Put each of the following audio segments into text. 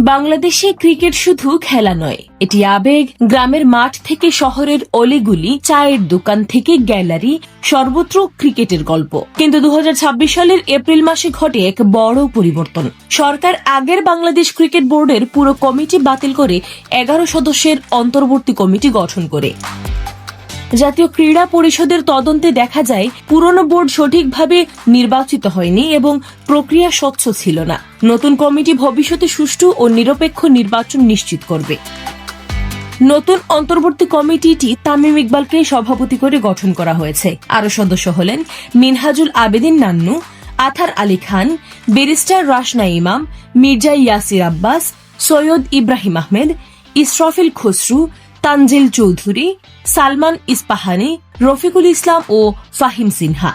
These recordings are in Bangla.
বাংলাদেশে ক্রিকেট শুধু খেলা নয়, এটি আবেগ। গ্রামের মাঠ থেকে শহরের অলিগুলি, চায়ের দোকান থেকে গ্যালারি, সর্বত্র ক্রিকেটের গল্প। কিন্তু 2026 সালের এপ্রিল মাসে ঘটে এক বড় পরিবর্তন। সরকার আগের বাংলাদেশ ক্রিকেট বোর্ডের পুরো কমিটি বাতিল করে 11 সদস্যের অন্তর্বর্তী কমিটি গঠন করে। জাতীয় ক্রীড়া পরিষদের তদন্তে দেখা যায় পুরনো বোর্ড সঠিকভাবে নির্বাচিত হয়নি এবং প্রক্রিয়া স্বচ্ছ ছিল না। নতুন কমিটি ভবিষ্যতে সুষ্ঠু ও নিরপেক্ষ নির্বাচন নিশ্চিত করবে। নতুন অন্তর্বর্তী কমিটিটি তামিম ইকবালকে সভাপতি করে গঠন করা হয়েছে। আরও সদস্য হলেন মিনহাজুল আবেদিন নান্নু, আথার আলী খান, ব্যারিস্টার রাশনা ইমাম, মির্জা ইয়াসির আব্বাস, সৈয়দ ইব্রাহিম আহমেদ, ইসরাফিল খসরু, তানজিল চৌধুরী, সালমান ইস্পাহানি, রফিকুল ইসলাম ও ফাহিম সিনহা।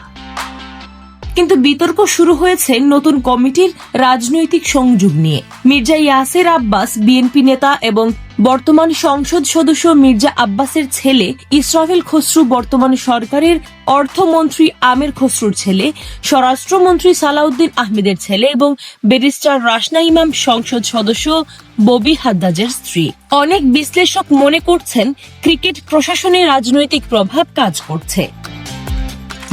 কিন্তু বিতর্ক শুরু হয়েছে নতুন কমিটির রাজনৈতিক সংযোগ নিয়ে। মির্জা ইয়াসির আব্বাস বিএনপি নেতা এবং বর্তমান সংসদ সদস্য মির্জা আব্বাসের ছেলে, ইসরাফিল খসরু বর্তমান সরকারের অর্থমন্ত্রী আমির খসরুর ছেলে, স্বরাষ্ট্রমন্ত্রী সালাউদ্দিন আহমেদের ছেলে এবং ব্যারিস্টার রাশনা ইমাম সংসদ সদস্য ববি হাদ্দাজের স্ত্রী। অনেক বিশ্লেষক মনে করছেন ক্রিকেট প্রশাসনে রাজনৈতিক প্রভাব কাজ করছে।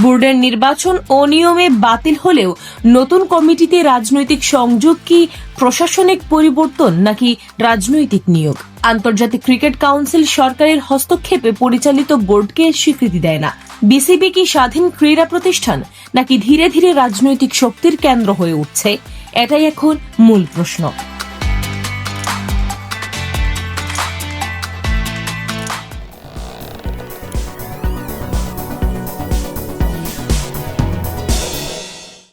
বোর্ডের নির্বাচন অনিয়মে বাতিল হলেও নতুন কমিটিতে রাজনৈতিক সংযোগ কি প্রশাসনিক পরিবর্তন নাকি রাজনৈতিক নিয়োগ? আন্তর্জাতিক ক্রিকেট কাউন্সিল সরকারের হস্তক্ষেপে পরিচালিত বোর্ডকে স্বীকৃতি দেয় না। বিসিবি কি স্বাধীন ক্রীড়া প্রতিষ্ঠান নাকি ধীরে ধীরে রাজনৈতিক শক্তির কেন্দ্র হয়ে উঠছে? এটাই এখন মূল প্রশ্ন।